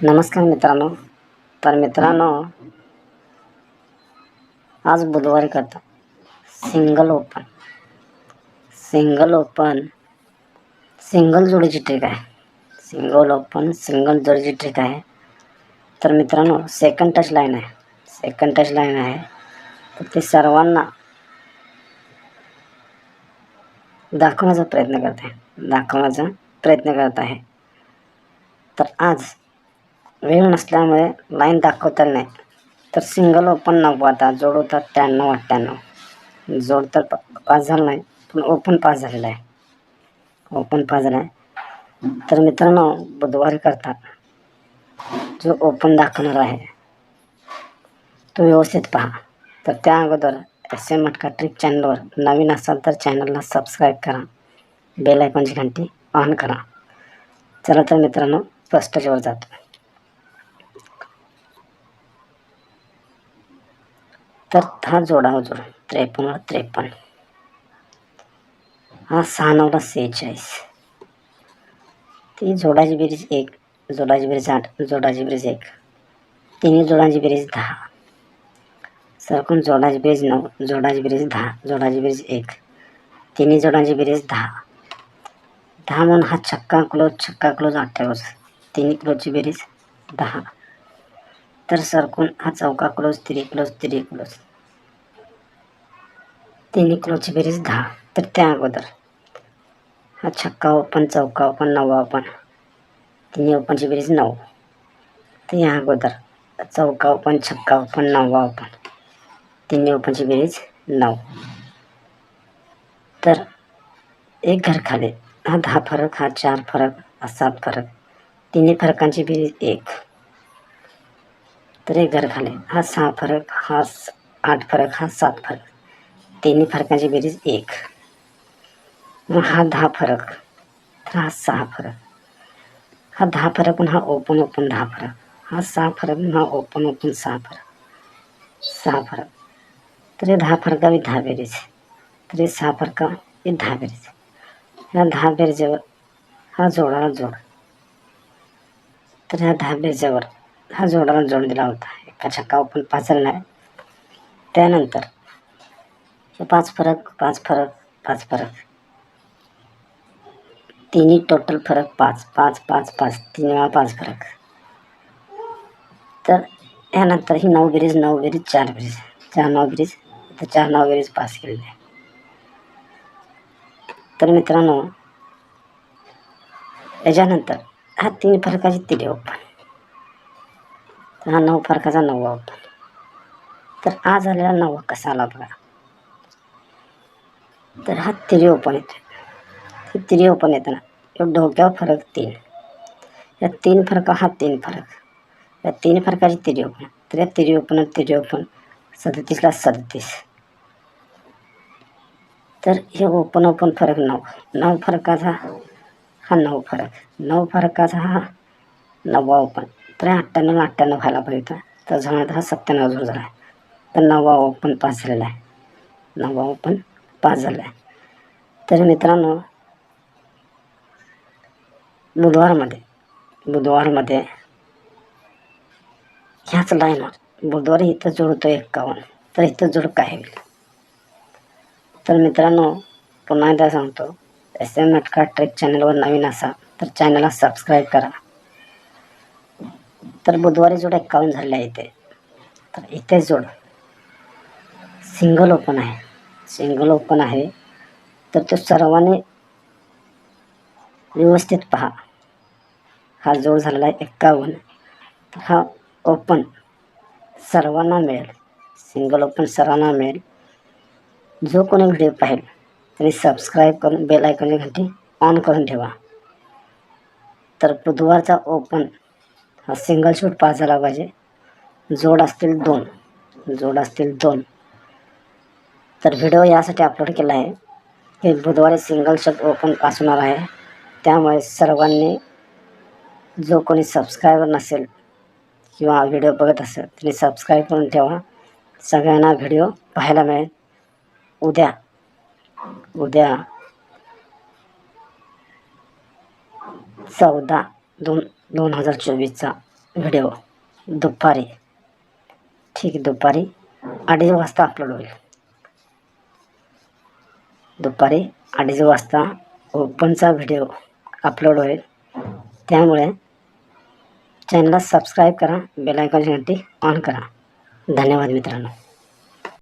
नमस्कार मित्रांनो. तर मित्रांनो, आज बुधवारी करता सिंगल जोडीची ट्रिक आहे. सिंगल जोडीची ट्रिक आहे. तर मित्रांनो, सेकंड टच लाईन आहे. तर ते सर्वांना दाखवण्याचा प्रयत्न करत आहे. तर आज वेळ नसल्यामुळे लाईन दाखवता नाही. तर सिंगल ओपन 90, आता जोड होतात 93-98. जोड तर पास झाला नाही, पण ओपन पास झालेला आहे. तर मित्रांनो, बुधवारी करता जो ओपन दाखवणार आहे तो व्यवस्थित पहा. तर त्या अगोदर SM मटका ट्रिक चॅनलवर नवीन असाल तर चॅनलला सबस्क्राईब करा, बेल आयकॉनची घंटी ऑन करा. चला तर मित्रांनो, स्पष्टतेवर जातो. तर हा जोड 53-53, हा 6-9-46, ती जोडाची बेरीज 1, जोडाची बेरीज 8, जोडाची बेरीज 1, तिन्ही जोडांची बेरीज 10, सरकून जोडाची बेरीज 9, जोडाची बेरीज 10, जोडाची बेरीज 1, तिन्ही जोडांची बेरीज 10 म्हणून हा छक्का क्लोज 28, तिन्ही क्लोजची बेरीज 10. तर सरकून हा चौका क्लोज, तिरी क्लोज, तिन्ही क्लोजची बेरीज 10. तर त्या अगोदर हा छक्का ओपन, चौका ओपन, नववा ओपन, तिन्ही ओपनची बेरीज 9. तर या अगोदर चौका ओपन, छक्का ओपन, नववा ओपन, तिन्ही ओपनची बेरीज 9. तर एक घर खाली, हा 10 फरक, हा 4 फरक, हा 7 फरक, तिन्ही फरकांची बेरीज 1. तर एक घर खाली, हा 6 फरक, हा 8 फरक, हा 7 फरक, तिन्ही फरकांची बेरीज 1. मग हा 10 फरक, तर हा 6 फरक, हा 10 फरक, पण हा ओपन 10 फरक, हा 6 फरक, हा ओपन 6 फरक. तर हे 10 फरका 10 बेरीज, तर हे 6 फरका 10 बेरीज. ह्या 10 बेरजेवर हा जोडाला जोड. तर ह्या 10 बेरजेवर हा जोडाला जोड दिला होता. एका छक्का ओपन 5 झालेला आहे. त्यानंतर हे 5 फरक, तिन्ही टोटल फरक 5, 3 वेळा 5 फरक. तर यानंतर ही 9 बेरीज, 4 बेरीज, 9 बेरीज, तर 9 बेरीज पास केलेली आहे. तर मित्रांनो, याच्यानंतर हा 3 फरकाची तिरी ओपन, तर हा 9 फरकाचा 9वा ओपन. तर आज आलेला 9वा कसा आला बघा. तर हा तिरी ओपन येतो. तिरी ओपन येताना डोक्यावर फरक 3, या 3 फरका हा 3 फरक, या 3 फरकाची तिरी ओपन. तर या तिरी ओपन 37ला 37. तर हे ओपन फरक 9 फरकाचा हा 9 फरक, 9 फरकाचा हा 9वा ओपन. तर 98 व्हायला पाहिजे. तर झाला हा 97 जोड झाला आहे. तर 9वा ओपन पास झालेला आहे. तर मित्रांनो, बुधवारमध्ये ह्याच लाईनवर बुधवारी इथं जोडतो 51, तर इथं जोड काय होईल. तर मित्रांनो, पुन्हा एकदा सांगतो, SM मटका ट्रिक चॅनलवर नवीन असा तर चॅनलला सबस्क्राईब करा. तर बुधवारी जोड 51 झालेला आहे इथे. तर इथे जोड सिंगल ओपन आहे. तर तो सर्वांनी व्यवस्थित पहा. हा जोड झालेला आहे 51. तर हा ओपन सर्वांना मिळेल, सिंगल ओपन सर्वांना मिळेल. जो कोणी व्हिडिओ पाहिल त्यांनी सबस्क्राईब करून बेल आयकॉनची घंटी ऑन करून ठेवा. तर बुधवारचा ओपन हा सिंगल शूट पास झाला पाहिजे. जोड असतील 2. तर व्हिडिओ यासाठी अपलोड केला आहे की बुधवारी सिंगल शॉट ओपन पास होणार आहे. त्यामुळे सर्वांनी, जो कोणी सबस्क्रायबर नसेल किंवा व्हिडिओ बघत असेल त्यांनी सबस्क्राईब करून ठेवा. सगळ्यांना व्हिडिओ पाहायला मिळेल. उद्या 14/2/2024 व्हिडिओ दुपारी दुपारी 2:30 वाजता अपलोड होईल. दुपारी 2:30 वाजता ओपनचा व्हिडिओ अपलोड होईल. त्यामुळे चॅनलला सबस्क्राईब करा, बेल आयकॉनची घंटी ऑन करा. धन्यवाद मित्रांनो.